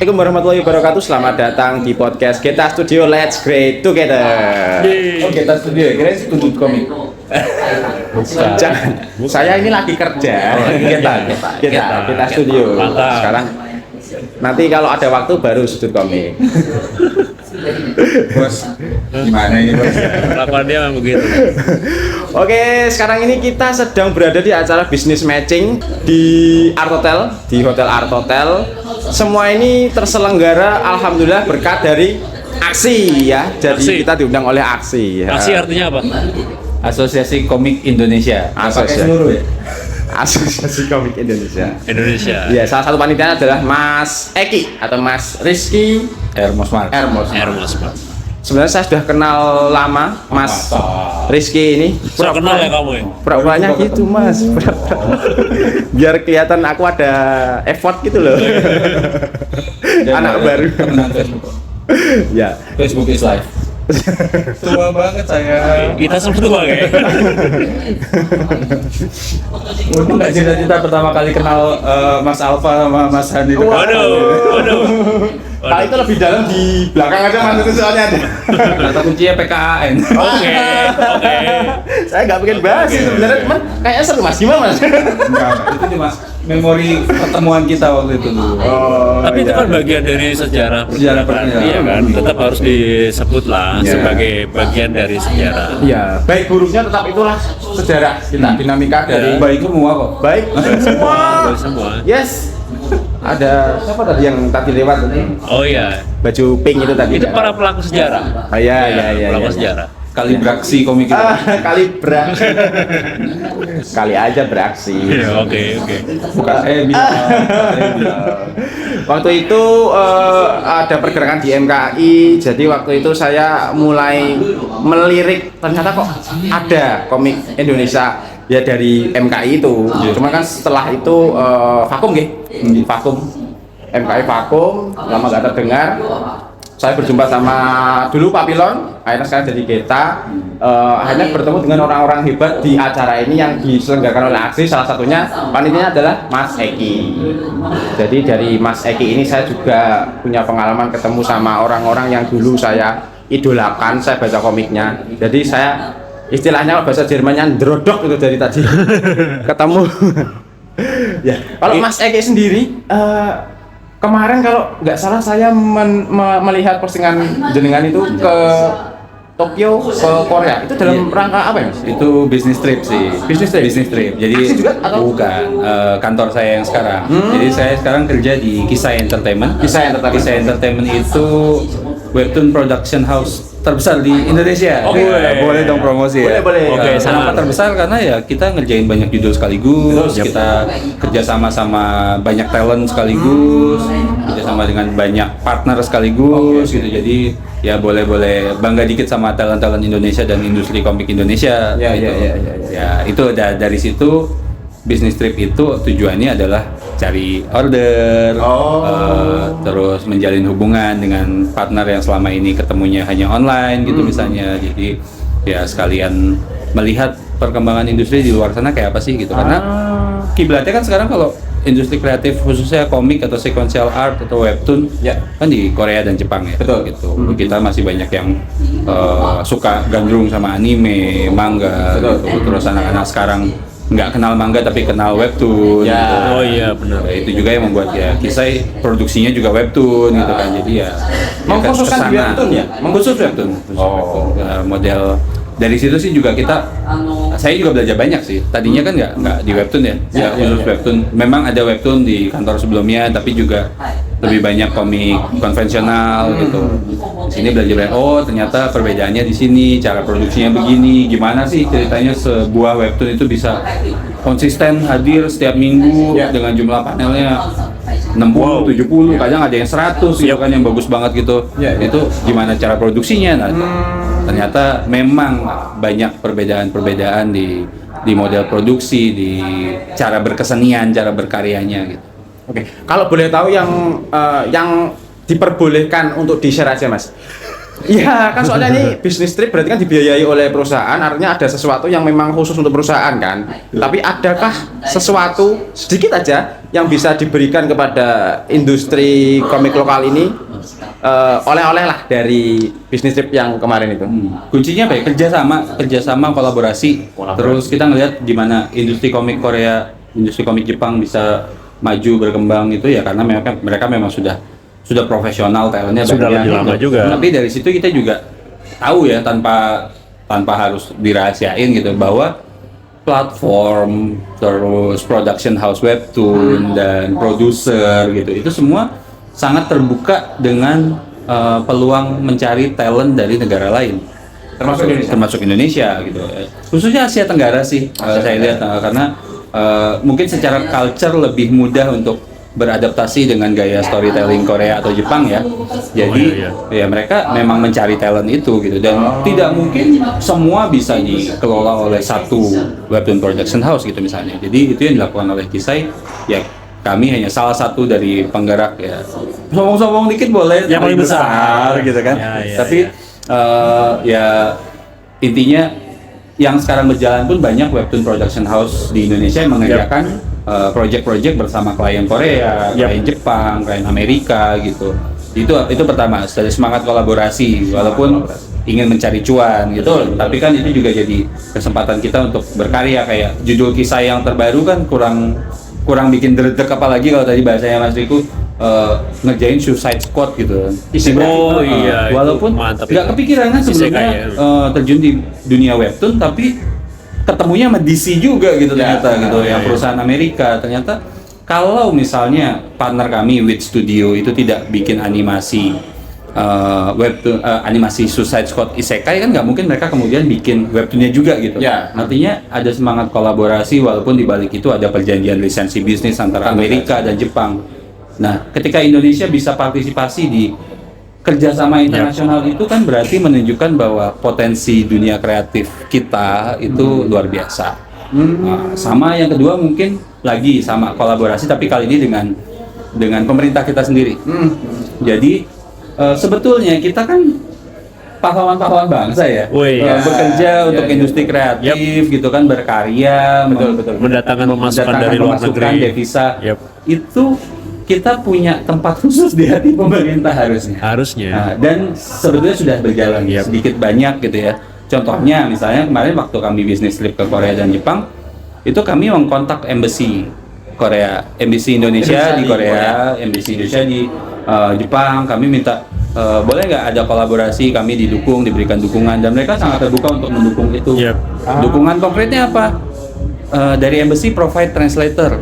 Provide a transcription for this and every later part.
Assalamualaikum warahmatullahi wabarakatuh. Selamat datang di podcast Geta Studio. Let's create together. Oh, Geta Studio, kira tuntut komik. Jangan. Saya ini lagi kerja. Geta Studio. Mantap. Sekarang nanti kalau ada waktu baru sudut komik. Bos, gimana ini bos? Laporan dia memang begitu. Oke, sekarang ini kita sedang berada di acara bisnis matching di Art Hotel, di Hotel Art Hotel. Semua ini terselenggara alhamdulillah berkat dari Aksi ya. Jadi Aksi. kita diundang oleh Aksi ya. Aksi artinya apa? Asosiasi Komik Indonesia. Pakai seluruh ya? Asosiasi Komik Indonesia. Indonesia. Ya, salah satu panitianya adalah Mas Eki atau Mas Rizky Hermos Mark. Ermos. Hermos, Pak. Sebenarnya saya sudah kenal lama Mas Rizky ini. Saya kenal ya kamu ya? Pura-puranya gitu Mas. Pura-pura. Biar kelihatan aku ada effort gitu loh. Anak baru. Temenan Facebook. Ya. Facebook is live. Tua banget saya. Kita semua tua kayak. Untung nggak cerita-cerita pertama kali kenal Mas Alfa sama Mas Hani itu. Waduh. Nah, itu lebih dalam di belakang aja Mas, itu soalnya ada. Kata kuncinya PKAN. Oke. Saya nggak pengen bahas itu sebenarnya, cuman kayaknya seru Mas. Gimana Mas? Enggak, itu cuma memori pertemuan kita waktu itu dulu. Tapi itu kan bagian dari sejarah. Sejarah perkenalkan. Iya kan, tetap harus disebut lah Iya. sebagai bagian dari sejarah. Iya, baik buruknya tetap itulah sejarah kita, dinamika dari Baik semua kok. baik semua. Dari semua. Yes. Ada siapa tadi yang tadi lewat tadi? Oh iya, Baju pink itu tadi. itu para pelaku sejarah. Ah, iya, iya. Pelaku sejarah. Kali beraksi komik itu. Kali kali aja beraksi. Iya, oke. Bukan saya bilang. Saya bilang. Waktu itu ada pergerakan di MKI, jadi waktu itu saya mulai melirik ternyata kok ada komik Indonesia ya dari MKI itu. Cuma kan setelah itu vakum vakum. MKI vakum, lama gak terdengar. Saya berjumpa sama dulu Pak Pilon, akhirnya sekarang jadi Geta. Akhirnya bertemu dengan orang-orang hebat di acara ini yang diselenggarakan oleh Aksi. Salah satunya panitianya adalah Mas Eki. Jadi dari Mas Eki ini saya juga punya pengalaman ketemu sama orang-orang yang dulu saya idolakan, saya baca komiknya. Jadi saya istilahnya bahasa Jermannya ndrodok itu dari tadi ketemu. Ya, kalau Mas Eki sendiri kemarin kalau nggak salah saya melihat postingan jenengan itu ke Tokyo, ke Korea. Itu dalam rangka apa ya Mas? Itu bisnis trip sih. Bisnis trip? Bisnis trip. Jadi Aksi juga atau? bukan kantor saya yang sekarang. Jadi saya sekarang kerja di Kisah Entertainment. Kisah Entertainment. Kisah Entertainment itu webtoon production house terbesar di Indonesia. Oke. Boleh dong promosi ya. Boleh. Oke, Kenapa sangat. terbesar? Karena ya kita ngerjain banyak judul sekaligus, kita kerja sama sama banyak talent sekaligus, kerja sama dengan banyak partner sekaligus gitu. Jadi ya boleh bangga dikit sama talent-talent Indonesia dan industri komik Indonesia. Ya, gitu. ya. Ya itu dari situ bisnis trip itu tujuannya adalah cari order, terus menjalin hubungan dengan partner yang selama ini ketemunya hanya online gitu misalnya. Jadi ya sekalian melihat perkembangan industri di luar sana kayak apa sih gitu. Karena kiblatnya kan sekarang kalau industri kreatif khususnya komik atau sequential art atau webtoon Ya. kan di Korea dan Jepang ya. Betul. Gitu. Kita masih banyak yang suka gandrung sama anime, manga Betul. gitu. Terus anak-anak sekarang nggak kenal manga tapi kenal webtoon. Ya. Gitu. Oh iya, benar. Ya, itu juga yang membuat ya Kisah produksinya juga webtoon gitu kan. Jadi ya Mengkhususkan kesana. di webtoon ya? Khusus webtoon. Webtoon. Model dari situ sih juga saya juga belajar banyak sih. Tadinya kan nggak di webtoon ya, Ya, khusus webtoon. Memang ada webtoon di kantor sebelumnya, tapi juga lebih banyak komik konvensional gitu. Di sini belajar ternyata perbedaannya di sini, cara produksinya begini, gimana sih ceritanya sebuah webtoon itu bisa konsisten hadir setiap minggu Ya. dengan jumlah panelnya 60, 70, kadang ada yang 100 gitu kan yang bagus banget gitu. Ya. Itu gimana cara produksinya? Nah, ternyata memang banyak perbedaan-perbedaan di model produksi, di cara berkesenian, cara berkaryanya gitu. Oke, kalau boleh tahu yang diperbolehkan untuk di-share aja Mas. Iya, kan soalnya ini bisnis trip berarti kan dibiayai oleh perusahaan, artinya ada sesuatu yang memang khusus untuk perusahaan kan. Tapi adakah sesuatu sedikit aja yang bisa diberikan kepada industri komik lokal ini oleh-oleh lah dari bisnis trip yang kemarin itu? Kuncinya apa ya? Kerjasama, kolaborasi. Terus kita ngelihat gimana industri komik Korea, industri komik Jepang bisa maju berkembang itu ya karena mereka memang sudah profesional, talentnya Sudah banyak lebih lama gitu. juga. Tapi dari situ kita juga tahu ya tanpa harus dirahasiain gitu bahwa platform, terus production house webtoon dan produser gitu itu semua sangat terbuka dengan peluang mencari talent dari negara lain termasuk Indonesia gitu, khususnya Asia Tenggara sih. Saya lihat karena mungkin secara culture lebih mudah untuk beradaptasi dengan gaya storytelling Korea atau Jepang ya. Jadi ya mereka memang mencari talent itu gitu dan tidak mungkin semua bisa dikelola oleh satu webtoon production house gitu misalnya. Jadi itu yang dilakukan oleh Kisai ya. Kami hanya salah satu dari penggerak ya. Sombong-sombong dikit boleh. Yang paling besar gitu kan. Ya, Tapi ya intinya yang sekarang berjalan pun banyak webtoon production house di Indonesia yang mengerjakan project-project bersama klien Korea, klien Jepang, klien Amerika gitu. Itu pertama, ada semangat kolaborasi walaupun ingin mencari cuan gitu. Tapi kan itu juga jadi kesempatan kita untuk berkarya kayak judul kisah yang terbaru kan kurang bikin dredeg apalagi kalau tadi bahasanya Mas Riku ngerjain Suicide Squad gitu. Oh iya. Walaupun nggak kepikiran kan sebelumnya terjun di dunia webtoon tapi ketemunya sama DC juga gitu ternyata gitu yang perusahaan Amerika. Ternyata kalau misalnya partner kami Wit Studio itu tidak bikin animasi webtoon animasi Suicide Squad Isekai kan nggak mungkin mereka kemudian bikin webtoonnya juga gitu. Artinya ada semangat kolaborasi walaupun di balik itu ada perjanjian lisensi bisnis antara Amerika dan Jepang. Nah, ketika Indonesia bisa partisipasi di kerjasama internasional itu kan berarti menunjukkan bahwa potensi dunia kreatif kita itu luar biasa. Nah, sama yang kedua mungkin lagi sama kolaborasi tapi kali ini dengan pemerintah kita sendiri. Jadi sebetulnya kita kan pahlawan-pahlawan bangsa ya, bekerja untuk industri kreatif gitu kan, berkarya, mendatangkan pemasukan dari luar negeri, devisa. Itu kita punya tempat khusus di hati pemerintah harusnya. Nah, dan sebetulnya sudah berjalan sedikit banyak gitu ya. Contohnya misalnya kemarin waktu kami bisnis trip ke Korea dan Jepang, itu kami mengkontak embassy Korea, embassy Indonesia di Korea, embassy Indonesia di Jepang. Kami minta boleh nggak ada kolaborasi, kami diberikan dukungan dan mereka sangat terbuka untuk mendukung itu. Dukungan konkretnya apa? Dari embassy provide translator.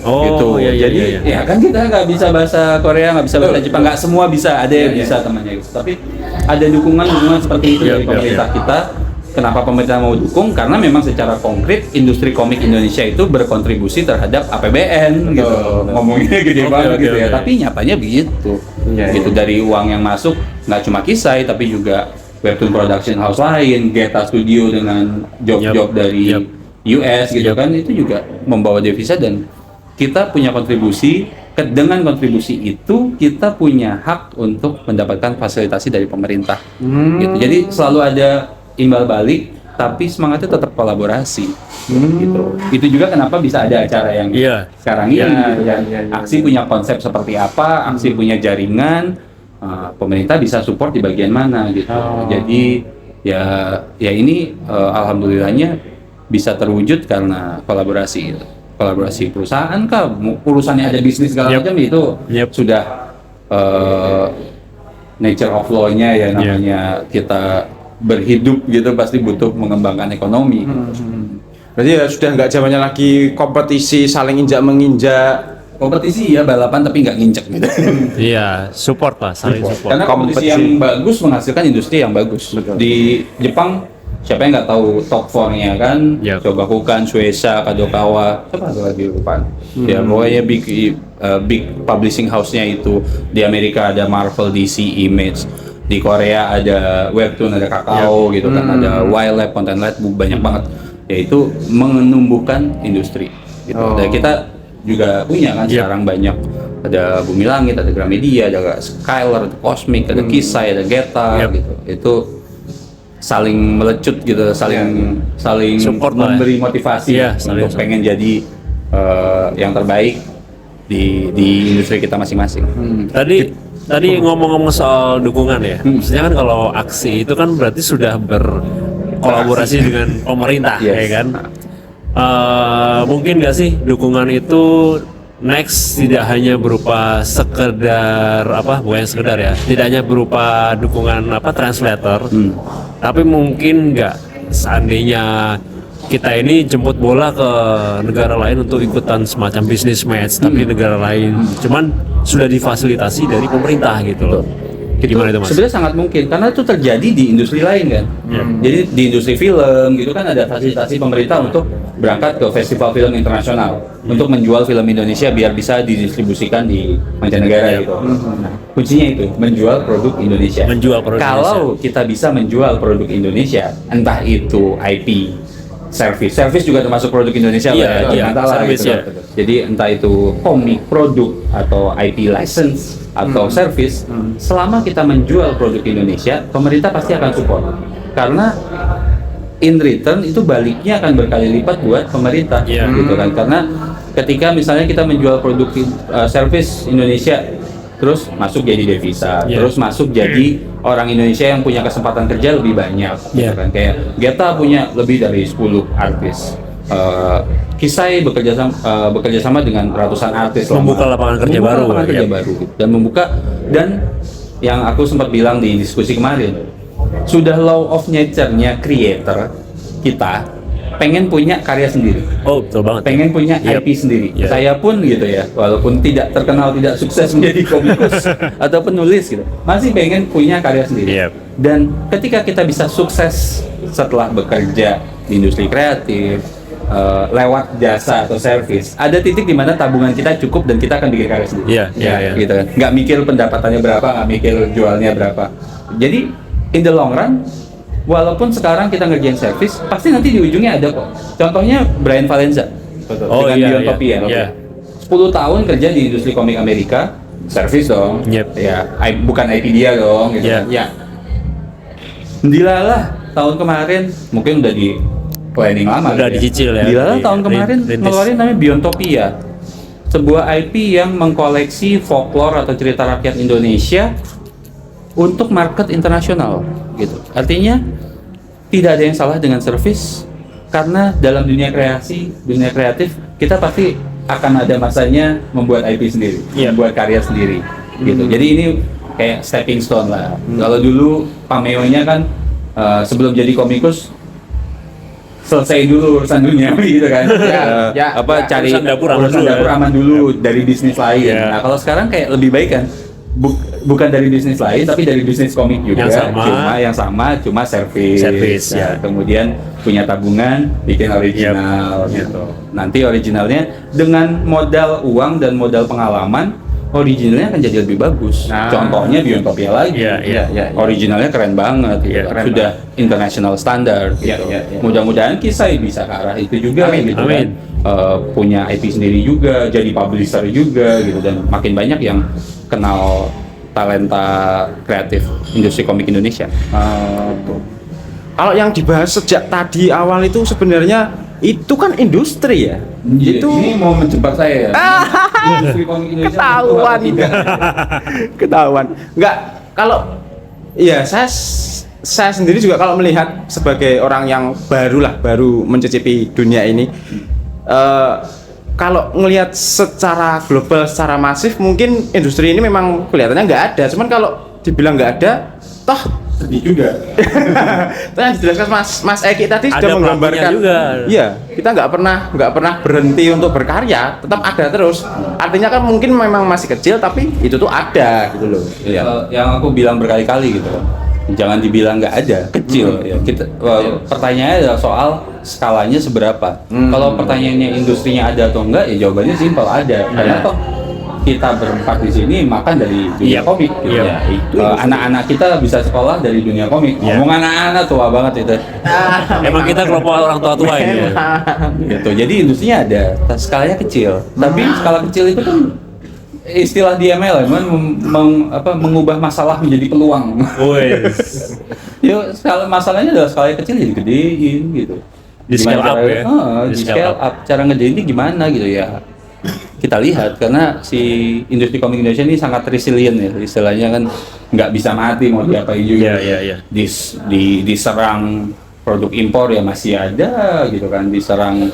Gitu. Jadi ya kan kita nggak bisa bahasa Korea, nggak bisa bahasa Jepang, nggak semua bisa, ada yang bisa temannya gitu. Tapi ada dukungan seperti itu dari pemerintah kita. Kenapa pemerintah mau dukung? Karena memang secara konkret industri komik Indonesia itu berkontribusi terhadap APBN gitu. Ngomongnya gede banget gitu ya. Tapi nyatanya begitu. Gitu dari uang yang masuk nggak cuma Kisai tapi juga webtoon production house lain, Geta Studio dengan job-job dari US gitu kan, itu juga membawa devisa dan kita punya kontribusi. Dengan kontribusi itu kita punya hak untuk mendapatkan fasilitasi dari pemerintah. Gitu. Jadi selalu ada imbal balik, tapi semangatnya tetap kolaborasi. Gitu. Itu juga kenapa bisa ada acara yang sekarang ini. Aksi punya konsep seperti apa, aksi punya jaringan, pemerintah bisa support di bagian mana gitu. Jadi ya ini alhamdulillahnya bisa terwujud karena kolaborasi gitu. Kolaborasi perusahaan kah, urusannya ada bisnis segala macam itu sudah nature of law-nya ya namanya kita berhidup gitu pasti butuh mengembangkan ekonomi. Berarti ya sudah nggak zamannya lagi kompetisi saling injak menginjak. Kompetisi ya balapan tapi nggak nginjek gitu. Iya, support lah, saling support. Karena kompetisi yang bagus menghasilkan industri yang bagus. Di Jepang siapa yang nggak tahu top 4-nya kan? Shogakukan, Shueisha, Kadokawa, siapa lagi lupa. Ya pokoknya big publishing house-nya itu. Di Amerika ada Marvel, DC, Image. Di Korea ada Webtoon, ada Kakao gitu kan, ada YLab, Content Lab, banyak banget. Yaitu menumbuhkan industri. Gitu. Dan kita juga punya kan sekarang banyak. Ada Bumi Langit, ada Gramedia, ada Skylar, ada Cosmic, ada Kisai, ada Geta gitu. Itu saling melecut gitu, saling support memberi motivasi untuk pengen jadi yang terbaik di industri kita masing-masing. Tadi ngomong-ngomong soal dukungan ya. Maksudnya kan kalau aksi itu kan berarti sudah berkolaborasi dengan pemerintah, Yes. ya kan? Mungkin nggak sih dukungan itu next tidak hanya berupa sekedar bukan sekedar ya, tidak hanya berupa dukungan translator, tapi mungkin nggak seandainya kita ini jemput bola ke negara lain untuk ikutan semacam business match, tapi negara lain cuman sudah difasilitasi dari pemerintah gitu loh. Gimana itu Mas? Sebenarnya sangat mungkin karena itu terjadi di industri lain kan. Jadi di industri film gitu kan ada fasilitasi pemerintah untuk berangkat ke festival film internasional untuk menjual film Indonesia biar bisa didistribusikan di mancanegara gitu. Nah, kuncinya itu menjual produk Indonesia. Menjual produk Kalau kita bisa menjual produk Indonesia, entah itu IP, service juga termasuk produk Indonesia Iya, iya, service, gitu. ya. Jadi entah itu komik, produk atau IP license atau service, selama kita menjual produk Indonesia, pemerintah pasti akan support. Karena in return itu baliknya akan berkali lipat buat pemerintah, Iya. gitu kan. Karena ketika misalnya kita menjual produk service Indonesia, terus masuk jadi devisa, Iya. terus masuk jadi orang Indonesia yang punya kesempatan kerja lebih banyak, gitu Iya. kan. Kayak Geta punya lebih dari 10 artis. Kisai bekerja sama dengan ratusan artis, Membuka lapangan kerja baru, lapangan kerja ya. baru gitu. Dan yang aku sempat bilang di diskusi kemarin, sudah law of nature-nya creator kita pengen punya karya sendiri, Oh, betul banget. pengen punya Yep. IP sendiri. Yep. Saya pun gitu ya, walaupun tidak terkenal, tidak sukses menjadi komikus atau penulis gitu, masih pengen punya karya sendiri. Yep. Dan ketika kita bisa sukses setelah bekerja di industri kreatif, lewat jasa atau service, ada titik di mana tabungan kita cukup dan kita akan bikin karya sendiri. Iya, iya, iya. Gitu kan. Nggak mikir pendapatannya berapa, nggak mikir jualnya berapa. Jadi in the long run, walaupun sekarang kita ngerjain service, pasti nanti di ujungnya ada kok. Contohnya Brian Valenza Oh, dengan iya, Biontopia. iya. 10 tahun kerja di industri komik Amerika, service dong. Yep. Ya, bukan IP dia dong gitu. Iya. kan. Ya. Dilalah tahun kemarin mungkin udah di planning lama. Udah gitu dicicil ya. Dilalah Di- tahun kemarin rintis. ngeluarin namanya Biontopia. Sebuah IP yang mengkoleksi folklore atau cerita rakyat Indonesia untuk market internasional gitu. Artinya tidak ada yang salah dengan service karena dalam dunia kreatif kita pasti akan ada masanya membuat IP sendiri, Iya. membuat karya sendiri gitu. Jadi ini kayak stepping stone lah. Kalau dulu Pameo-nya kan sebelum jadi komikus selesai dulu urusan dunia gitu kan. Cari urusan dapur aman urusan dulu, dapur ya. aman dulu dari bisnis lain. Iya. Nah, kalau sekarang kayak lebih baik kan. Bukan dari bisnis lain tapi dari bisnis komik juga. Yang sama. Cuma service. Service, ya. Kemudian punya tabungan, bikin original gitu. Nanti originalnya dengan modal uang dan modal pengalaman, originalnya akan jadi lebih bagus. Nah. Contohnya Biontopia lagi. Iya, iya, iya. Originalnya keren banget gitu. Iya, kan. keren Sudah international standard gitu. Iya, iya, iya. Mudah-mudahan Kisai bisa ke arah itu juga Amin, gitu amin. kan. Punya IP sendiri juga, jadi publisher juga gitu, dan makin banyak yang kenal talenta kreatif industri komik Indonesia. Kalau yang dibahas sejak tadi awal itu sebenarnya itu kan industri ya. Itu ini mau menjebak saya ya. Industri komik Indonesia ketahuan. itu apa tidak? Ketahuan. Enggak, kalau ya saya sendiri juga kalau melihat sebagai orang yang baru mencicipi dunia ini, kalau ngelihat secara global, secara masif, mungkin industri ini memang kelihatannya nggak ada. Cuman kalau dibilang nggak ada, toh Sedih juga. itu yang dijelaskan Mas Eki tadi Ada sudah pelakunya menggambarkan. juga. Iya, kita nggak pernah berhenti untuk berkarya, tetap ada terus. Artinya kan mungkin memang masih kecil, tapi itu tuh ada gitu loh. Iya. Yang aku bilang berkali-kali gitu, jangan dibilang nggak ada, kecil. Ya. Pertanyaannya adalah soal skalanya seberapa. Kalau pertanyaannya industrinya ada atau enggak, ya jawabannya simpel, ada. Karena toh kita berempat di sini makan dari dunia Yep. komik. Gitu. Yep. Ya, itu anak-anak kita bisa sekolah dari dunia komik. Yep. Ngomong anak-anak tua banget itu. Emang kita kelompok orang tua-tua ini ya. Gitu. Jadi industrinya ada, skalanya kecil. Tapi skala kecil itu kan istilah di MLM kan mengubah masalah menjadi peluang. Wes. Ya, masalahnya adalah skala kecil jadi gedein gitu. Di scale up ya? Di scale up. Cara ngedein ini gimana gitu ya. kita lihat karena si industri komik Indonesia ini sangat resilient ya, istilahnya kan nggak bisa mati mau diapain juga. Diserang produk impor ya masih ada gitu kan, diserang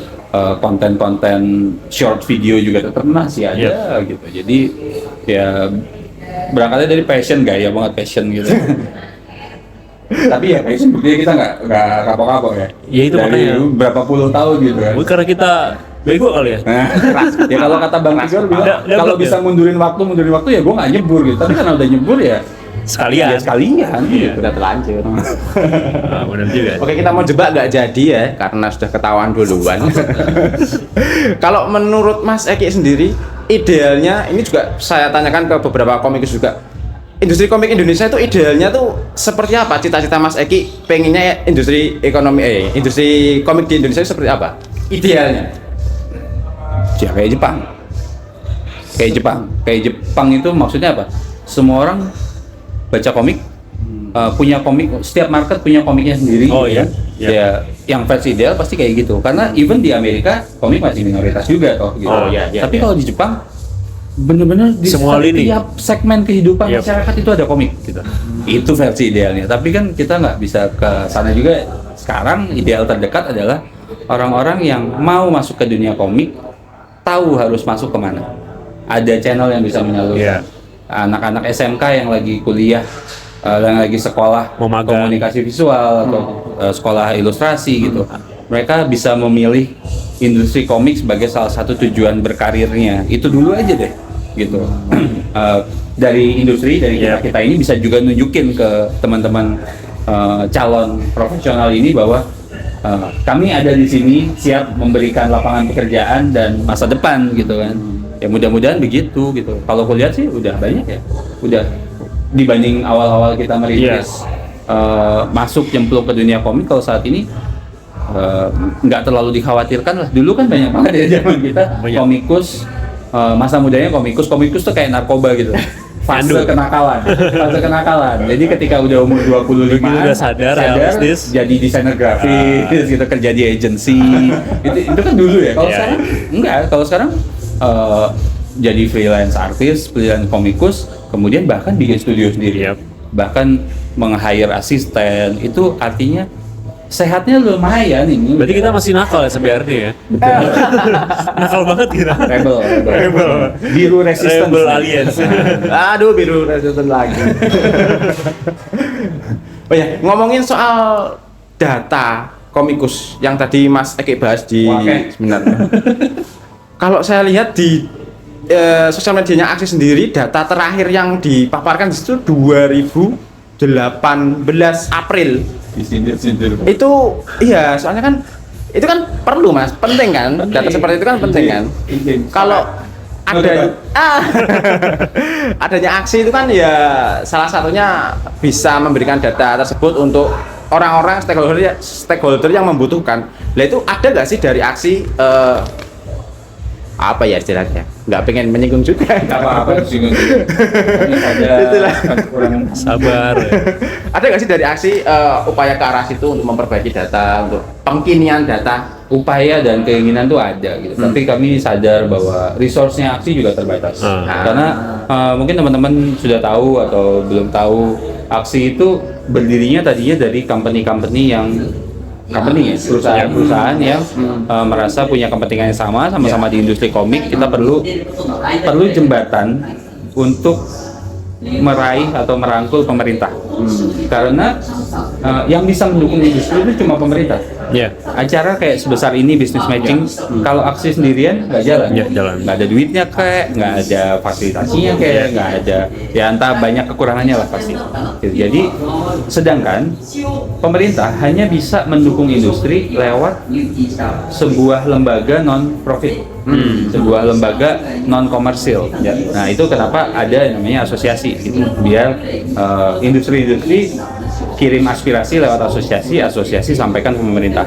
konten-konten short video juga tetap masih ada gitu. Jadi ya berangkatnya dari passion, gaya banget passion gitu. Tapi ya passion buktinya kita nggak kapok-kapok ya. Ya itu dari makanya. berapa puluh tahun gitu kan. Mungkin karena kita bego kali ya. Nah, ya kalau kata Bang Tigor bilang kalau bisa mundurin waktu ya gue nggak nyebur gitu. Tapi karena udah nyebur ya Sekalian. ya sekalian gitu. Udah terlanjur. Nah, benar juga. Oke, kita mau jebak nggak jadi ya karena sudah ketahuan duluan. Kalau menurut Mas Eki sendiri, idealnya ini juga saya tanyakan ke beberapa komikus juga. Industri komik Indonesia itu idealnya tuh seperti apa? Cita-cita Mas Eki pengennya industri industri komik di Indonesia seperti apa? Idealnya? Ya kayak Jepang. Kayak Jepang itu maksudnya apa? Semua orang baca komik, punya komik, setiap market punya komiknya sendiri. Oh iya. Ya, yang versi ideal pasti kayak gitu. Karena even di Amerika komik masih minoritas juga toh gitu. Oh, Tapi kalau di Jepang bener-bener di semua lini. setiap segmen kehidupan masyarakat itu ada komik gitu. Itu versi idealnya. Tapi kan kita nggak bisa ke sana juga. Sekarang ideal terdekat adalah orang-orang yang mau masuk ke dunia komik tahu harus masuk kemana. Ada channel yang bisa menyalurkan. Anak-anak SMK yang lagi kuliah, yang lagi sekolah komunikasi visual atau sekolah ilustrasi gitu, mereka bisa memilih industri komik sebagai salah satu tujuan berkarirnya. Itu dulu aja deh gitu. Dari industri, dari kita ini bisa juga nunjukin ke teman-teman calon profesional ini bahwa kami ada di sini siap memberikan lapangan pekerjaan dan masa depan gitu kan. Ya mudah-mudahan begitu gitu. Kalau aku lihat sih udah banyak ya. Udah dibanding awal-awal kita merintis masuk nyemplung ke dunia komik, kalau saat ini nggak terlalu dikhawatirkan lah. Dulu kan banyak banget ya zaman kita komikus, masa mudanya komikus tuh kayak narkoba gitu. Fase kenakalan. Jadi ketika udah umur 25 udah sadar bisnis, jadi desainer grafis gitu, kerja di agensi. itu kan dulu ya. Kalau sekarang enggak, kalau sekarang jadi freelance artis, freelance komikus, kemudian bahkan bikin studio sendiri, bahkan meng-hire asisten. Itu artinya sehatnya lumayan ini. Berarti kita masih nakal ya sampai hari ini ya. Nakal banget kita. Rebel. Biru resistance. Rebel aliens. Aduh, biru resisten lagi. Oh ya, ngomongin soal data komikus yang tadi Mas Eki bahas di seminar. Kalau saya lihat di sosial medianya Aksi sendiri, data terakhir yang dipaparkan itu 2018 April. Itu iya, soalnya kan itu kan perlu Mas, penting kan? Data seperti itu kan penting kan? Kalau adanya Aksi itu kan ya salah satunya bisa memberikan data tersebut untuk orang-orang stakeholder yang membutuhkan. Lah itu ada nggak sih dari Aksi apa ya istilahnya? Nggak pengen menyinggung juga. Nggak apa-apa disinggung juga. Ada kurang sabar. Ada nggak sih dari Aksi upaya ke arah situ untuk memperbaiki data, untuk pengkinian data? Upaya dan keinginan tuh ada gitu. Tapi kami sadar bahwa resource-nya Aksi juga terbatas. Karena mungkin teman-teman sudah tahu atau belum tahu, Aksi itu berdirinya tadinya dari company-company yang perusahaan-perusahaan yang merasa punya kepentingan yang sama-sama di industri komik. Kita perlu jembatan untuk meraih atau merangkul pemerintah. Karena yang bisa mendukung industri itu cuma pemerintah. Acara kayak sebesar ini business matching, kalau Aksi sendirian nggak jalan. Nggak ada duitnya kayak, nggak ada fasilitasinya kayak, nggak ada, ya entah banyak kekurangannya lah pasti. Jadi sedangkan pemerintah hanya bisa mendukung industri lewat sebuah lembaga non-profit, sebuah lembaga non-komersil. Nah itu kenapa ada yang namanya asosiasi gitu, biar industri-industri kirim aspirasi lewat asosiasi sampaikan ke pemerintah.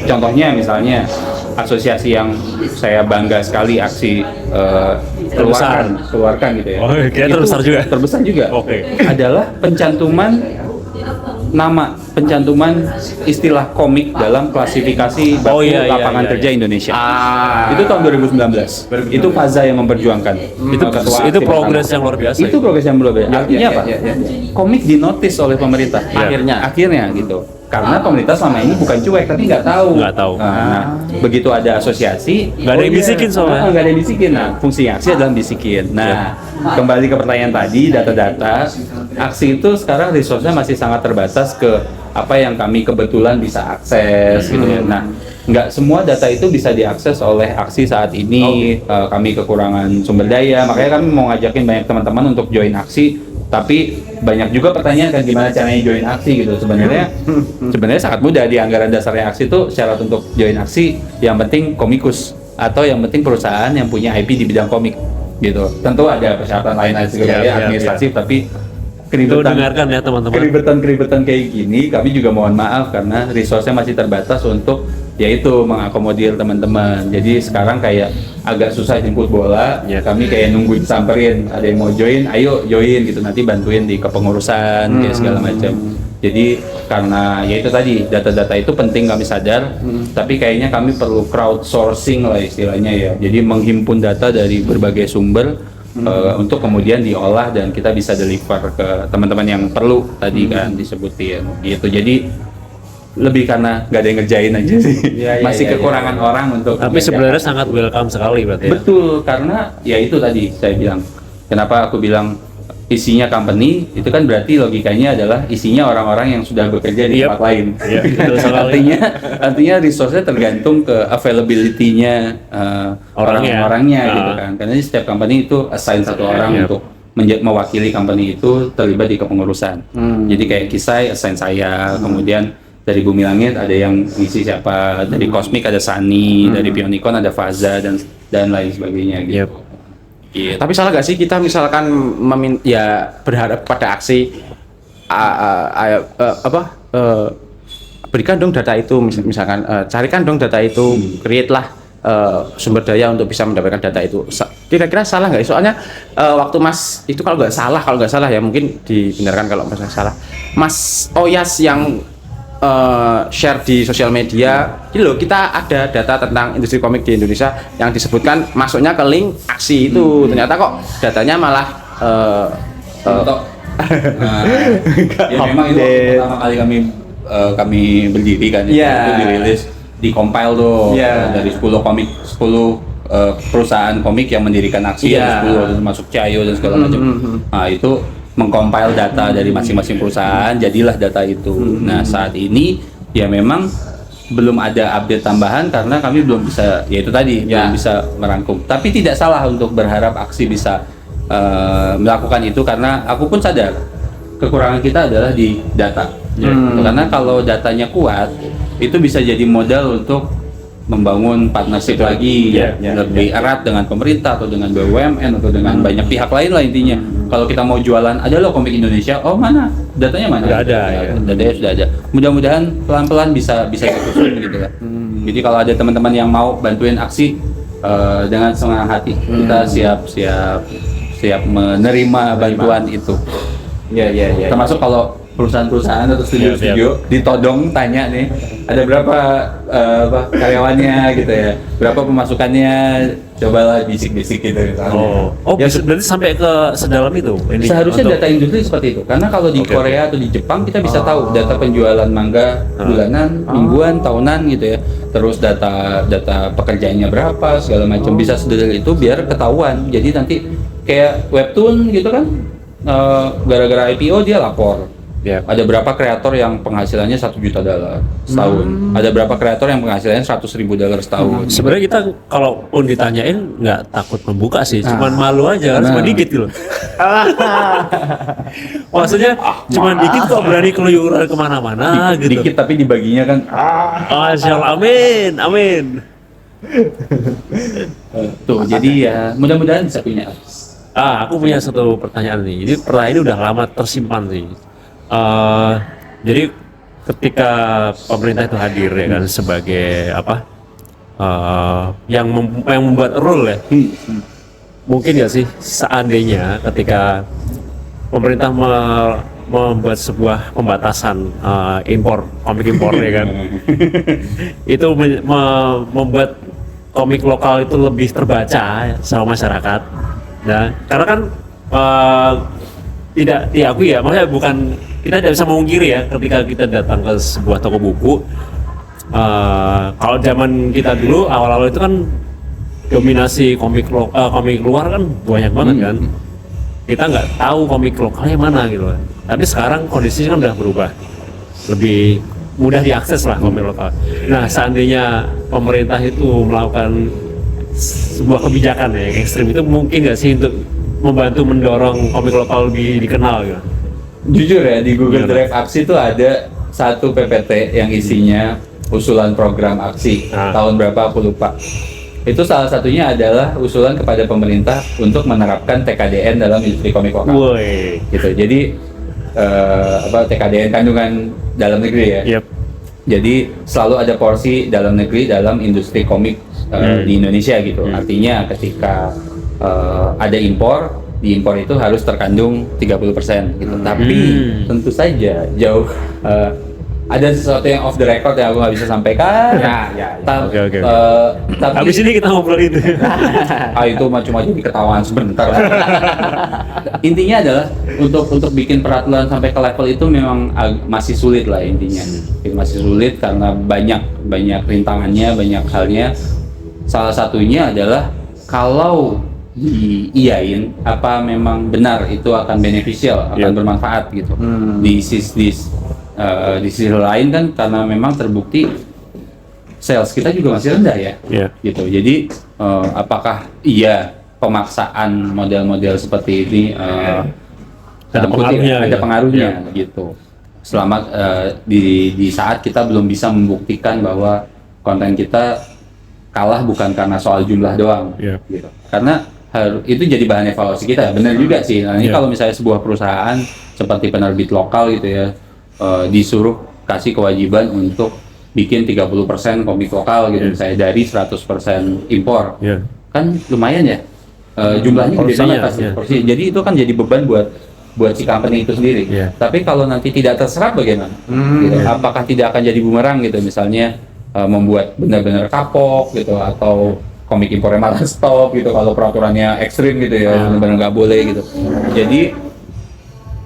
Contohnya misalnya asosiasi yang saya bangga sekali Aksi keluarkan gitu ya. Oh, itu terbesar juga. Adalah pencantuman nama pencantuman istilah komik dalam klasifikasi baku lapangan kerja Indonesia. Itu tahun 2019. Itu Faza yang memperjuangkan. Itu progres yang luar biasa. Itu progres yang luar biasa. Artinya apa? Komik dinotis oleh pemerintah. Akhirnya gitu. Karena pemerintah selama ini bukan cuek tapi nggak tahu. Nah, begitu ada asosiasi, nggak ada yang bisikin soalnya. Nggak ada yang bisikin. Nah, fungsi aksi adalah bisikin. Nah, kembali ke pertanyaan tadi, data-data aksi itu sekarang resource-nya masih sangat terbatas ke apa yang kami kebetulan bisa akses gitu ya. Nah, nggak semua data itu bisa diakses oleh aksi saat ini. Kami kekurangan sumber daya, makanya kami mau ngajakin banyak teman-teman untuk join aksi. Tapi banyak juga pertanyaan kan gimana caranya join aksi gitu. Sebenarnya sangat mudah. Di anggaran dasarnya aksi itu syarat untuk join aksi yang penting komikus atau yang penting perusahaan yang punya IP di bidang komik gitu. Tentu ada persyaratan lain administratif tapi dengarkan ya teman-teman. Keribetan kayak gini kami juga mohon maaf karena resource-nya masih terbatas untuk yaitu mengakomodir teman-teman. Jadi sekarang kayak agak susah jemput bola. Kami kayak nungguin samperin, ada yang mau join, ayo join gitu, nanti bantuin di kepengurusan kayak segala macam. Jadi karena ya itu tadi data-data itu penting kami sadar, tapi kayaknya kami perlu crowdsourcing lah istilahnya ya. Jadi menghimpun data dari berbagai sumber untuk kemudian diolah dan kita bisa deliver ke teman-teman yang perlu tadi kan disebutin gitu. Jadi lebih karena nggak ada yang ngerjain aja sih. Masih kekurangan orang untuk. Tapi sebenarnya sangat welcome sekali berarti. Betul, karena ya itu tadi saya bilang. Kenapa aku bilang isinya company itu kan berarti logikanya adalah isinya orang-orang yang sudah bekerja di tempat lain. Artinya resource-nya tergantung ke availability-nya orang-orangnya gitu kan. Karena setiap company itu assign satu orang untuk mewakili company itu terlibat di kepengurusan. Jadi kayak Kisai assign saya, kemudian dari Bumi Langit ada yang ngisi siapa, dari Cosmic ada Sani, dari Pionicon ada Faza dan lain sebagainya gitu. Gitu. Tapi salah nggak sih kita misalkan berharap pada aksi berikan dong data itu misalkan carikan dong data itu, create lah sumber daya untuk bisa mendapatkan data itu. Kira-kira salah nggak? Soalnya waktu Mas itu kalau nggak salah ya mungkin dibenarkan kalau Mas salah. Mas Oyas yang share di sosial media, ini loh kita ada data tentang industri komik di Indonesia yang disebutkan masuknya ke link aksi itu, ternyata kok datanya malah ya memang itu pertama kali kami berdiri kan, itu dirilis di compile tuh dari 10 perusahaan komik yang mendirikan aksi, ada 10 termasuk Cayo dan segala macam. Nah itu mengcompile data dari masing-masing perusahaan, jadilah data itu. Nah saat ini ya memang belum ada update tambahan karena kami belum bisa, yaitu tadi belum bisa merangkum. Tapi tidak salah untuk berharap aksi bisa melakukan itu karena aku pun sadar kekurangan kita adalah di data. Karena kalau datanya kuat, itu bisa jadi modal untuk membangun partnership lagi lebih erat dengan pemerintah atau dengan BUMN atau dengan banyak pihak lain lah intinya. Kalau kita mau jualan, ada loh komik Indonesia, oh mana? Datanya mana? Sudah ada, datanya sudah ada. Mudah-mudahan pelan-pelan bisa disusun gitu lah. Jadi kalau ada teman-teman yang mau bantuin aksi dengan senang hati, kita siap menerima bantuan itu. Termasuk kalau perusahaan-perusahaan atau studio-studio ditodong tanya nih ada berapa karyawannya gitu ya, berapa pemasukannya, cobalah bisik-bisik gitu. Berarti sampai ke sedalam itu. Seharusnya data industri seperti itu, karena kalau di Korea atau di Jepang kita bisa tahu data penjualan manga bulanan, mingguan, tahunan gitu ya. Terus data pekerjaannya berapa segala macam, bisa sedetail itu biar ketahuan. Jadi nanti kayak webtoon gitu kan, gara-gara IPO dia lapor. Ada berapa kreator yang penghasilannya $1 juta setahun, ada berapa kreator yang penghasilannya $100.000 setahun. Sebenarnya kita kalau pun ditanyain nggak takut membuka sih, cuman malu aja kan, cuma dikit gitu. Maksudnya cuma dikit kok berani keluyuran kemana-mana gitu. Dikit tapi dibaginya kan. Masyaallah, amin. Tuh jadi ya mudah-mudahan bisa punya. Aku punya satu pertanyaan nih. Jadi pertanyaan ini udah lama tersimpan sih. Jadi ketika pemerintah itu hadir ya kan sebagai yang membuat rule ya, mungkin ya sih seandainya ketika pemerintah membuat sebuah pembatasan impor komik impor ya kan. Itu membuat komik lokal itu lebih terbaca sama masyarakat. Nah, karena kan tidak diakui ya, maksudnya bukan, kita tidak bisa memungkiri ya ketika kita datang ke sebuah toko buku. Kalau zaman kita dulu awal-awal itu kan dominasi komik luar kan banyak banget kan. Kita nggak tahu komik lokalnya mana gitu. Tapi sekarang kondisinya kan udah berubah, lebih mudah diakses lah komik lokal. Nah, seandainya pemerintah itu melakukan sebuah kebijakan ya, yang ekstrim, itu mungkin nggak sih untuk membantu mendorong komik lokal lebih dikenal gitu? Jujur ya, di Google Drive Aksi itu ada satu PPT yang isinya usulan program aksi tahun berapa aku lupa. Itu salah satunya adalah usulan kepada pemerintah untuk menerapkan TKDN dalam industri komik lokal. Woi. Gitu. Jadi TKDN kandungan dalam negeri ya. Yep. Jadi selalu ada porsi dalam negeri dalam industri komik di Indonesia gitu. Artinya ketika ada impor, di impor itu harus terkandung 30% gitu. Tapi tentu saja jauh ada sesuatu yang off the record yang aku nggak bisa sampaikan. Oke. Tapi Habis ini kita ngobrol itu. itu cuma jadi ketahuan sebentar. Intinya adalah untuk bikin peraturan sampai ke level itu memang masih sulit lah intinya. Masih sulit karena banyak rintangannya, banyak halnya. Salah satunya adalah kalau diiyain, apa memang benar itu akan beneficial, akan bermanfaat gitu. Di sisi lain kan karena memang terbukti sales kita juga masih rendah ya, gitu. Jadi apakah pemaksaan model-model seperti ini ada pengaruhnya gitu. Selama di saat kita belum bisa membuktikan bahwa konten kita kalah bukan karena soal jumlah doang, gitu. Karena itu jadi bahan evaluasi kita. Benar juga sih. Nah, ini kalau misalnya sebuah perusahaan seperti penerbit lokal gitu ya, disuruh kasih kewajiban untuk bikin 30% komik lokal gitu, misalnya dari 100% impor, kan lumayan ya, jumlahnya gede banget pasti. Jadi itu kan jadi beban buat si company itu sendiri. Tapi kalau nanti tidak terserap bagaimana? Gitu. Apakah tidak akan jadi bumerang gitu, misalnya membuat benar-benar kapok gitu, atau komik impornya malah stop gitu kalau peraturannya ekstrim gitu ya, benar-benar nggak boleh gitu. Jadi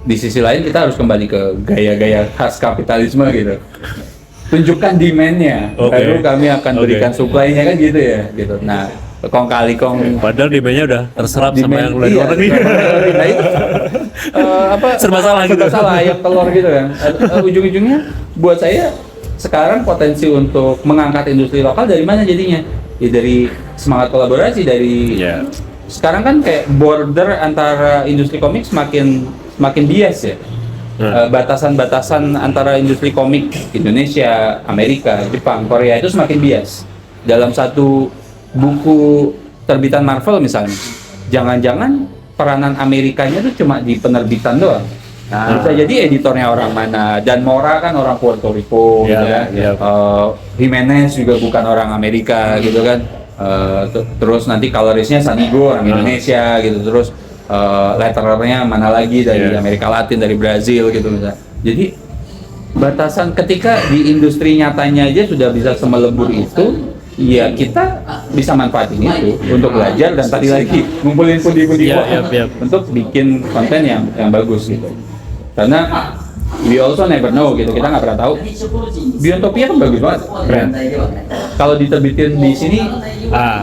di sisi lain kita harus kembali ke gaya-gaya khas kapitalisme gitu. Tunjukkan demand-nya, baru kami akan berikan supply-nya kan gitu ya, gitu. Nah, kong kali kong. Padahal demand-nya udah terserap sama yang luar negeri. Nah itu serba salah gitu. Serba salah, ayam telur gitu kan. Ujung-ujungnya buat saya sekarang potensi untuk mengangkat industri lokal dari mana jadinya? Ya dari semangat kolaborasi, dari sekarang kan kayak border antara industri komik semakin bias ya. Batasan-batasan antara industri komik Indonesia, Amerika, Jepang, Korea itu semakin bias. Dalam satu buku terbitan Marvel misalnya, jangan-jangan peranan Amerikanya tuh cuma di penerbitan doang. Nah, bisa jadi editornya orang mana. Dan Mora kan orang Puerto Rico, gitu kan. Jimenez juga bukan orang Amerika, gitu kan. Terus nanti colorisnya Sanigo orang Indonesia, gitu. Terus letterernya mana lagi dari Amerika Latin, dari Brazil, gitu misalnya. Jadi batasan ketika di industri nyatanya aja sudah bisa semelebur itu, ya kita bisa manfaatin itu untuk belajar dan tadi lagi ngumpulin pundi-pundi untuk bikin konten yang bagus gitu. Karena we also never know gitu, kita nggak pernah tahu. Biontopia kan bagus banget, keren. Kalau diterbitin di sini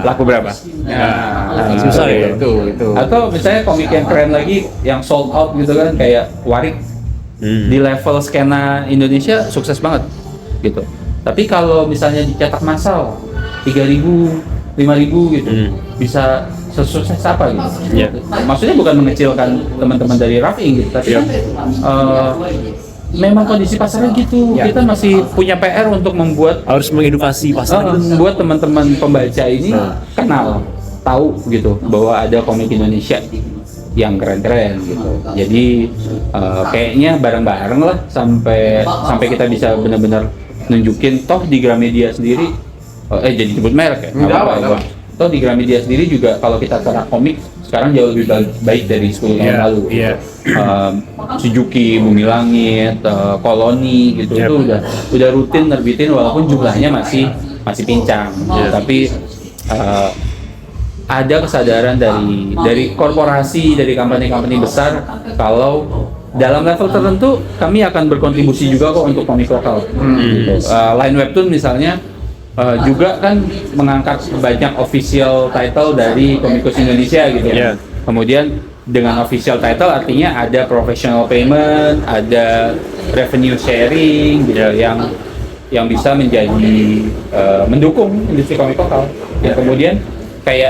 laku berapa? Susah ya itu. Atau misalnya komik yang keren lagi, yang sold out gitu kan, kayak Warik di level skena Indonesia sukses banget gitu. Tapi kalau misalnya dicetak massal 3.000, 5.000 gitu, bisa sesukses apa gitu. Maksudnya bukan mengecilkan teman-teman dari Rafi gitu, tapi kan memang kondisi pasarnya gitu. Kita masih punya PR untuk harus mengedukasi pasar, membuat teman-teman pembaca ini kenal, tahu gitu bahwa ada komik Indonesia yang keren-keren gitu. Jadi kayaknya bareng-bareng lah sampai kita bisa benar-benar nunjukin, toh di Gramedia sendiri jadi sebut merek ya, nggak apa-apa. Toh di Gramedia sendiri juga kalau kita cetak komik sekarang jauh lebih baik dari 10 tahun Iya, lalu. iya. Suzuki, Bumi Langit, Koloni gitu Yep. itu udah rutin nerbitin walaupun jumlahnya masih pincang. Iya. Tapi ada kesadaran dari korporasi, dari company-company besar kalau dalam level tertentu kami akan berkontribusi juga kok untuk komik lokal. Gitu. Line Webtoon misalnya juga kan mengangkat banyak official title dari komikus Indonesia gitu ya. Yeah. Kemudian dengan official title artinya ada professional payment, ada revenue sharing gitu yang bisa menjadi mendukung industri komik lokal. Ya kemudian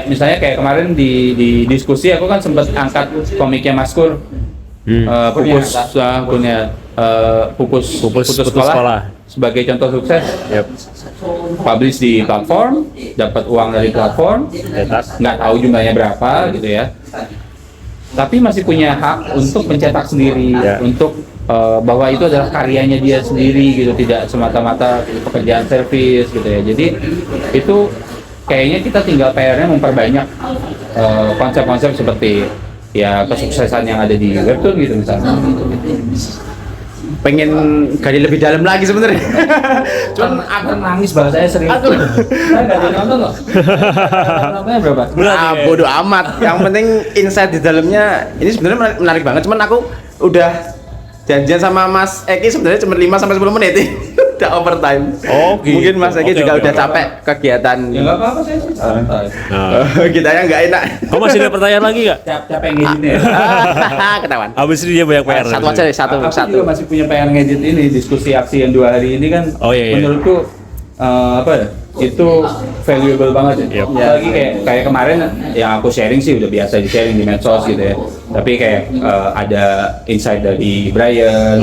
misalnya kemarin di diskusi aku kan sempat angkat komiknya Maskur. Pupus Putus Sekolah sebagai contoh sukses. Yep. Publish di platform, dapat uang dari platform, nggak tahu jumlahnya berapa gitu ya. Tapi masih punya hak untuk mencetak sendiri, untuk bahwa itu adalah karyanya dia sendiri gitu, tidak semata-mata pekerjaan servis gitu ya. Jadi itu kayaknya kita tinggal PR-nya memperbanyak konsep-konsep seperti ya kesuksesan yang ada di Webtoon gitu misalnya. Pengen gali lebih dalam lagi sebenarnya. Cuman akan nangis bahasanya sering. Aduh. Saya nggak jadi nonton loh. Nontonnya berapa? Bodoh amat. Yang penting insight di dalamnya ini sebenarnya menarik banget. Cuman aku udah janjian sama Mas Eki sebenarnya cuma 5 sampai 10 menit. Udah overtime. Oh, gitu. Mungkin Mas Eki juga Oke. udah capek kegiatan. Ya nggak apa-apa saya sih. Santai. Kita yang nggak enak. Kamu masih ada pertanyaan lagi nggak? Capek ngeditnya. Ketahuan. Abis ini dia banyak PR. Satu aja deh, satu. Aku juga masih punya PR ngedit ini diskusi aksi yang 2 hari ini kan. Oh, iya. Menurutku apa ya? Itu valuable banget ya. Yep. Apalagi kayak kemarin yang aku sharing sih udah biasa di sharing di medsos gitu ya. Tapi kayak ada insight dari Brian.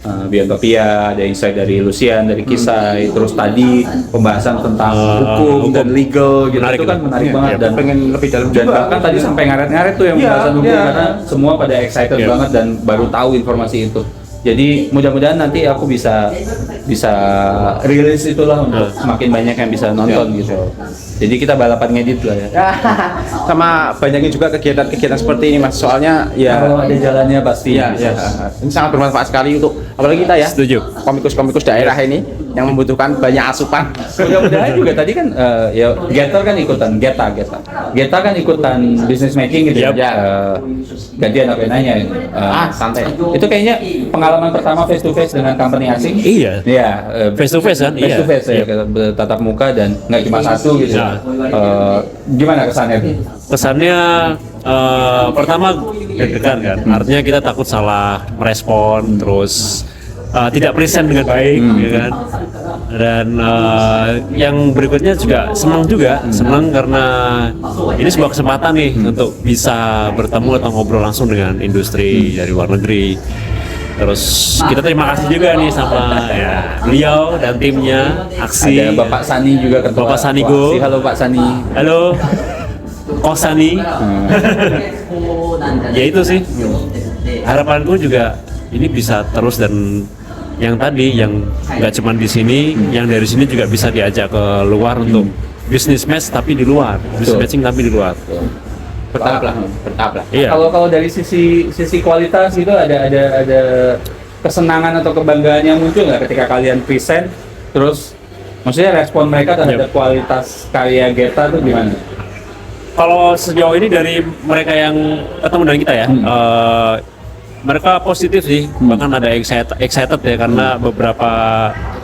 Biontopia, ada insight dari Lucian, dari Kisai, terus tadi pembahasan tentang hukum dan legal gitu, Menarik itu kan itu. menarik banget Iya, dan pengen lebih dalam dan juga. bahkan tadi sampai ngaret-ngaret tuh yang pembahasan hukum karena semua pada excited Iya. banget dan baru tahu informasi itu. Jadi mudah-mudahan nanti aku bisa rilis itulah untuk semakin banyak yang bisa nonton gitu. Jadi kita balapan ngedit lah ya. Sama banyaknya juga kegiatan-kegiatan seperti ini Mas. Soalnya ya Kalau ada jalannya pasti. Iya, ini sangat bermanfaat sekali untuk apalagi kita ya, Setuju. komikus-komikus daerah ini yang membutuhkan banyak asupan. Mudah-mudahan juga tadi kan ya Getter kan ikutan Geta kan ikutan business making gitu Yap. ya. Gantian aku yang nanya ini. Santai. Itu kayaknya pengalaman pertama face to face dengan company asing. Iya. Iya, Face to face kan? face to Iya. face ya, tatap muka dan nggak cuma satu gitu. Nah. Gimana kesannya tuh? Kesannya pertama deg-degan kan, artinya kita takut salah merespon, terus tidak present dengan baik, ya kan. Dan yang berikutnya juga senang karena ini sebuah kesempatan nih untuk bisa bertemu atau ngobrol langsung dengan industri dari luar negeri. Terus kita terima kasih juga nih sama ya beliau dan timnya Aksi. Ada Bapak Sani juga ketua. Bapak Sani Go. Aksi. Halo Pak Sani. Halo, Kos Sani. Ya itu sih. Harapanku juga ini bisa terus dan yang tadi yang nggak cuma di sini, yang dari sini juga bisa diajak ke luar untuk business match tapi di luar, business Betul. matching tapi di luar. Bertahap lah. Iya. Kalau dari sisi kualitas gitu ada kesenangan atau kebanggaan yang muncul nggak ketika kalian present, terus maksudnya respon mereka terhadap kualitas karya Geta tuh gimana? Kalau sejauh ini dari mereka yang ketemu dengan kita ya, mereka positif sih, bahkan ada excited ya karena beberapa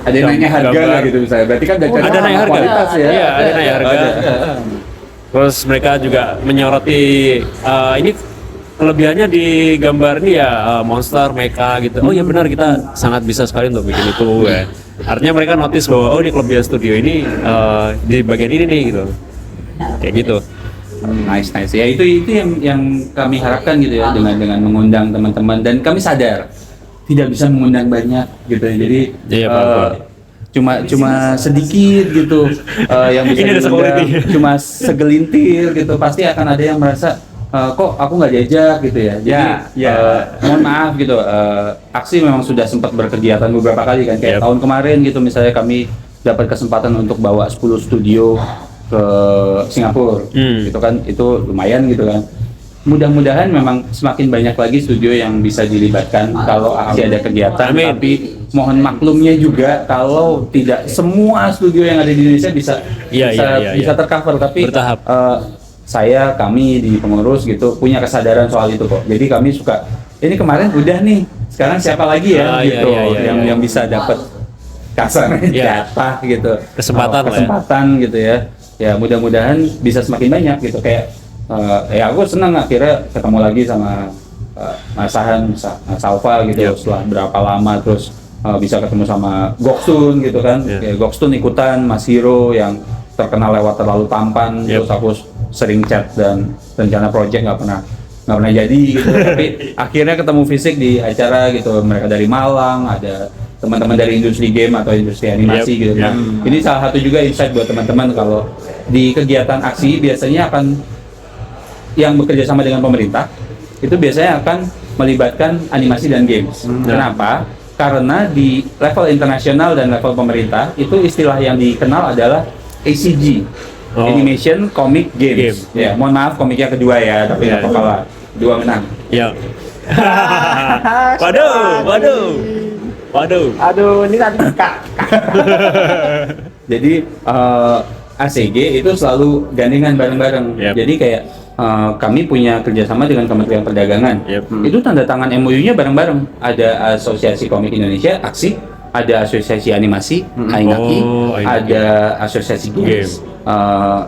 Ada yang nanya harga gambar. lah gitu misalnya, berarti kan Ada naik harga, kualitas ya? iya ada naik harga. Terus mereka juga menyoroti ini kelebihannya di gambar ini ya monster, mecha gitu. Oh ya benar kita sangat bisa sekali untuk bikin itu ya. Artinya mereka notice bahwa oh ini kelebihan studio ini di bagian ini nih gitu. Kayak gitu. Nice. Ya itu yang kami harapkan gitu ya dengan mengundang teman-teman dan kami sadar tidak bisa mengundang banyak gitu ya. Jadi Iya, Pak. cuma sedikit gitu yang bisa Ini ada diundang, security. cuma segelintir gitu pasti akan ada yang merasa kok aku nggak diajak gitu ya. Jadi mohon maaf gitu. Aksi memang sudah sempat berkegiatan beberapa kali kan kayak Yep. tahun kemarin gitu misalnya kami dapat kesempatan untuk bawa 10 studio ke Singapura gitu kan, itu lumayan gitu kan. mudah-mudahan memang semakin banyak lagi studio yang bisa dilibatkan kalau masih ada kegiatan. Amin. Tapi mohon maklumnya juga kalau tidak semua studio yang ada di Indonesia bisa Iya. tercover. Tapi Bertahap. kami di pengurus gitu punya kesadaran soal itu kok. Jadi kami suka ini kemarin udah nih, sekarang siapa lagi ya gitu yang bisa dapat kasarnya jatah gitu, kesempatan gitu ya. Ya mudah-mudahan bisa semakin banyak gitu kayak aku senang akhirnya ketemu lagi sama Mas Sahan, Mas Salva gitu setelah berapa lama, terus bisa ketemu sama Gokstun gitu kan. Kayak Gokstun ikutan, Mas Hiro yang terkenal lewat Terlalu Tampan, terus aku sering chat dan rencana project nggak pernah jadi gitu. Tapi akhirnya ketemu fisik di acara gitu, mereka dari Malang, ada teman-teman dari industri game atau industri animasi gitu. Nah, ini salah satu juga insight buat teman-teman kalau di kegiatan aksi biasanya akan yang bekerja sama dengan pemerintah itu biasanya akan melibatkan animasi dan games. Kenapa? Karena di level internasional dan level pemerintah itu istilah yang dikenal adalah ACG, Animation Comic Games. Ya, mohon maaf komiknya kedua ya, tapi nggak apa-apa lah. Dua menang. Ya. Waduh. Aduh, ini tadi kak. Jadi ACG itu selalu gandengan bareng-bareng. Jadi kayak kami punya kerjasama dengan Kementerian Perdagangan. Itu tanda tangan MOU-nya bareng-bareng. Ada Asosiasi Komik Indonesia, AKSI, ada Asosiasi Animasi, AINAKI, ada Asosiasi Games,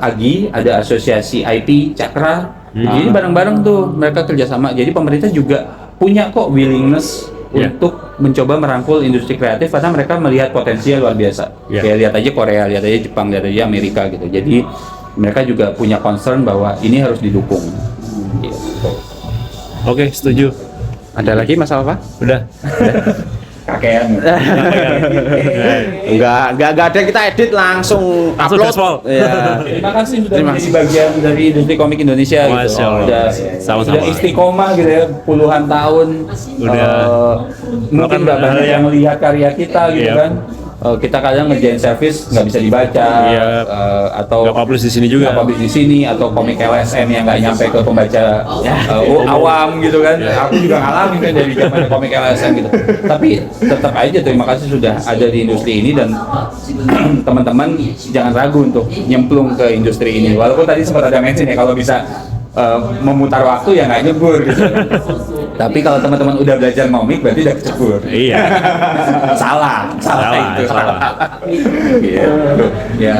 AGI, ada Asosiasi IP, Cakra. Jadi bareng-bareng tuh mereka kerjasama. Jadi pemerintah juga punya kok willingness untuk mencoba merangkul industri kreatif karena mereka melihat potensinya luar biasa. Kayak lihat aja Korea, lihat aja Jepang, lihat aja Amerika gitu. Jadi mereka juga punya concern bahwa ini harus didukung. Gitu. Oke, setuju. Ada lagi masalah apa? Udah. Kakean. Enggak ada, kita edit langsung upload. gaspol. Ya. Terima kasih sudah menjadi bagian dari industri komik Indonesia gitu. Masya Allah. Sama-sama. Sudah istiqomah gitu ya, puluhan tahun. Udah. Mungkin nggak banyak yang melihat karya kita gitu kan. Kita kadang ngerjain service nggak bisa dibaca, atau nggak publish di sini juga. Nggak publish di sini, atau komik LSM yang nggak nyampe ke pembaca awam gitu kan. Aku juga ngalamin kan dari zaman komik LSM gitu. Tapi tetap aja terima kasih sudah ada di industri ini dan teman-teman jangan ragu untuk nyemplung ke industri ini. Walaupun tadi sempat ada mention ya kalau bisa memutar waktu ya nggak nyebur gitu. Tapi kalau teman-teman udah belajar komik berarti udah kecebur. Iya. salah itu. Iya. Ya,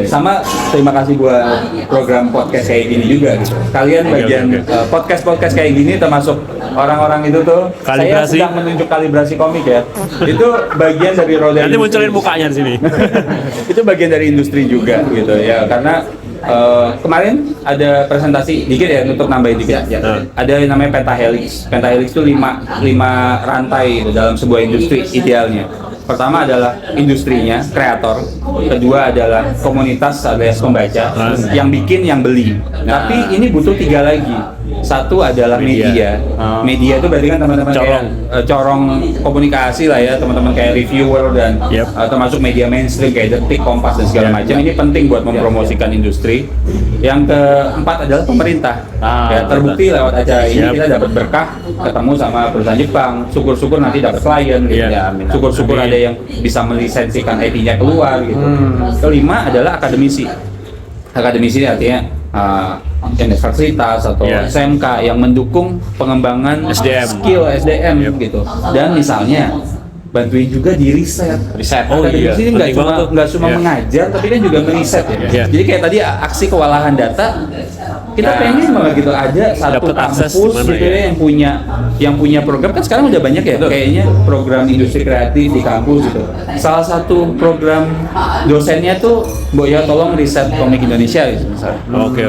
sama terima kasih buat program podcast kayak gini juga gitu. Kalian bagian podcast kayak gini termasuk orang-orang itu tuh Kalibrasi. Saya sedang menunjuk kalibrasi komik ya. Itu bagian dari roda Nanti industri. munculin mukanya di sini. Itu bagian dari industri juga gitu ya, karena kemarin ada presentasi dikit ya untuk nambahin dikit. Ada yang namanya Pentahelix. Pentahelix itu 5 rantai gitu dalam sebuah industri idealnya. Pertama adalah industrinya, kreator. Kedua adalah komunitas alias pembaca, yang bikin, yang beli. Tapi ini butuh 3 lagi. Satu adalah media. Media itu berarti kan teman-teman kayak corong komunikasi lah ya, teman-teman kayak reviewer dan termasuk media mainstream kayak Detik, Kompas dan segala macam. Ini penting buat mempromosikan industri. Yang keempat adalah pemerintah. Ya, terbukti lewat acara ini kita dapat berkah, ketemu sama perusahaan Jepang. Syukur-syukur nanti dapat klien gitu. Syukur-syukur ada yang bisa melisensikan IP-nya keluar gitu. Kelima adalah akademisi. Akademisi artinya universitas atau SMK yang mendukung pengembangan skill SDM gitu. Dan misalnya bantuin juga di riset. Akademisi ini nggak cuma mengajar, tapi kan juga meriset ya. Jadi kayak tadi aksi kewalahan data, kita pengen banget gitu ada satu kampus gitu ya yang punya program, kan sekarang udah banyak ya kayaknya program industri kreatif di kampus gitu. Salah satu program dosennya tuh Mbok ya tolong riset komik Indonesia gitu misalnya.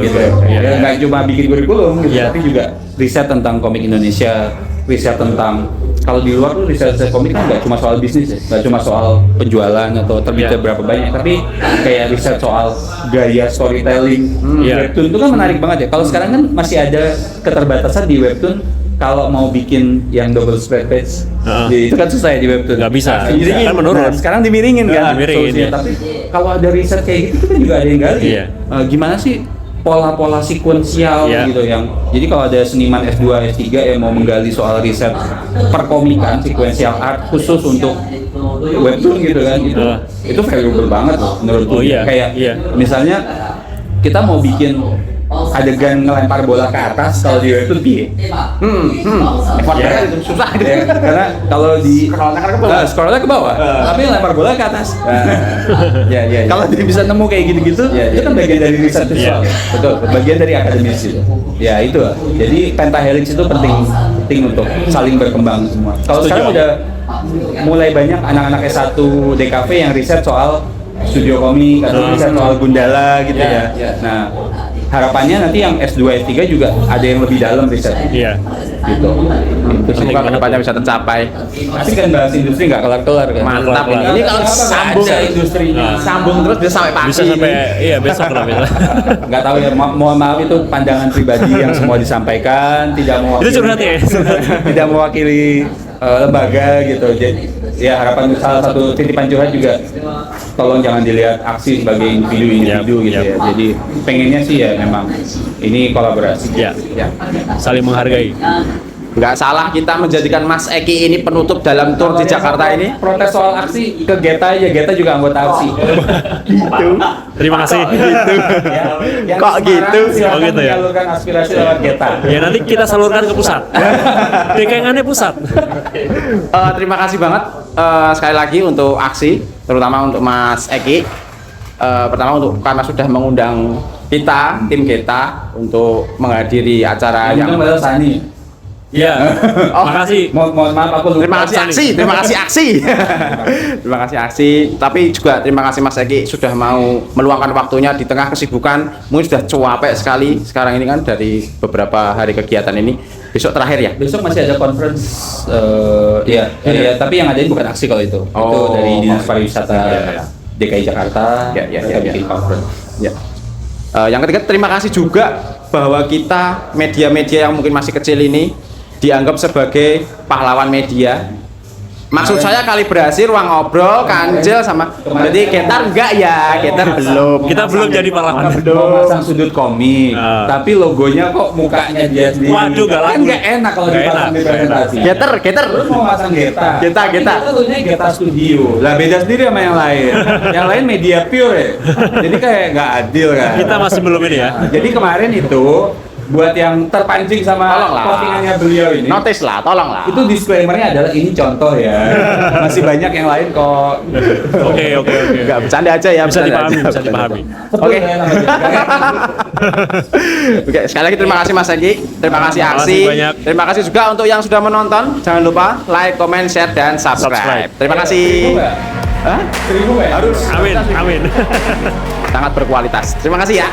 Gitu. Ya nggak cuma bikin kurikulum gitu, tapi juga riset tentang komik Indonesia, riset tentang kalau di luar tuh riset komik kan nggak cuma soal bisnis ya, nggak cuma soal penjualan atau terbitnya berapa banyak, tapi kayak riset soal gaya storytelling. Webtoon itu kan menarik banget ya. Kalau sekarang kan masih ada keterbatasan di webtoon. Kalau mau bikin yang double spread page, itu kan susah ya di webtoon. Nggak bisa. Kan menurun. Sekarang dimiringin kan. Dimiringin, Tapi kalau ada riset kayak gitu kan juga ada yang gali. Gimana sih pola-pola sekuensial Iya. gitu yang jadi kalau ada seniman S2, S3 yang mau menggali soal riset perkomikan sekuensial art khusus untuk webtoon gitu kan itu valuable banget loh menurutku. Oh, iya. Kayak Iya. misalnya kita mau bikin adegan ngelempar bola ke atas kalau di webtoon piye? Effort Ya. itu susah gitu. Ya, karena kalau di Scrollnya kan ke bawah. scrollnya ke bawah, tapi lempar bola ke atas. Ya. Kalau dia bisa nemu kayak gitu-gitu, itu kan bagian dari riset visual. Betul, bagian dari akademis itu. Ya itu lah. Jadi pentahelix itu penting untuk saling berkembang semua. Kalau Setuju. sekarang udah mulai banyak anak-anak S1 DKV yang riset soal studio komik atau riset soal Gundala gitu ya. Nah, harapannya nanti yang S2, S3 juga ada yang lebih dalam riset Iya. gitu. Semoga kedepannya bisa tercapai. Asik kan bahas industri nggak kelar-kelar kan? Mantap ini. Ini kalau sambung ada industrinya. sambung terus bisa sampai pagi. Bisa sampai iya besok lah bisa. Nggak tahu ya, mohon maaf itu pandangan pribadi yang semua disampaikan, tidak mewakili. Itu curhat ya. Tidak mewakili lembaga gitu. Jadi ya harapan salah satu titipan curhat juga tolong jangan dilihat aksi sebagai individu gitu ya. Jadi pengennya sih ya memang ini kolaborasi. Iya. Ya. Saling menghargai. Nggak salah kita menjadikan Mas Eki ini penutup dalam tour di Jakarta ini. Protes soal aksi ke Geta aja, Geta juga anggota aksi. Gitu. Terima kasih. Yang Kok Semarang gitu? silakan Oh, gitu ya? menyalurkan aspirasi lewat Geta. Ya nanti kita salurkan ke pusat. Dekengannya pusat. Terima kasih banget sekali lagi untuk aksi, terutama untuk Mas Eki. Pertama untuk karena sudah mengundang kita, tim kita untuk menghadiri acara yang Padahal Sani. Iya. Oh. Makasih. Mohon maaf aku lupa. terima kasih aksi, terima kasih aksi. Terima kasih aksi, tapi juga terima kasih Mas Eki sudah mau meluangkan waktunya di tengah kesibukan. Mungkin sudah capek sekali sekarang ini kan dari beberapa hari kegiatan ini. Besok terakhir ya. Besok masih ada conference, iya, tapi yang adain bukan aksi kalau itu. Itu Oh. dari Dinas Pariwisata Iya. DKI Jakarta. Ya. Mereka bikin conference. Ya. Yang ketiga terima kasih juga bahwa kita media-media yang mungkin masih kecil ini dianggap sebagai pahlawan media. Maksud saya kalibrasi, ruang ngobrol, kancil sama. Berarti Getar enggak ya? Getar belum. Kita belum jadi pahlawan. Mau masang sudut komik, tapi logonya kok mukanya dia sendiri. Waduh, kan laku. nggak enak kalau Nggak dipasang enak, di nggak presentasi. Getar. Terus mau masang Geta. Geta. Tapi tulisannya Geta Studio. Lah beda sendiri sama yang lain. Yang lain media pure ya. Jadi kayak nggak adil kan. Kita masih belum ini ya. Jadi kemarin itu buat yang terpancing sama Tolonglah. postingannya beliau ini. Notice lah, tolonglah. Itu disclaimer-nya adalah ini contoh ya. Masih banyak yang lain kok. Oke. Enggak bercanda aja ya. Bisa bercanda dipahami, aja, bisa bercanda dipahami. aja. Oke. Oke, sekali lagi terima kasih Mas Eki. Terima kasih Terima Aksi. kasih banyak. Terima kasih juga untuk yang sudah menonton. Jangan lupa like, comment, share dan subscribe. Terima kasih. Hah? 1000 ya? Harus Amin. sangat berkualitas. Terima kasih ya.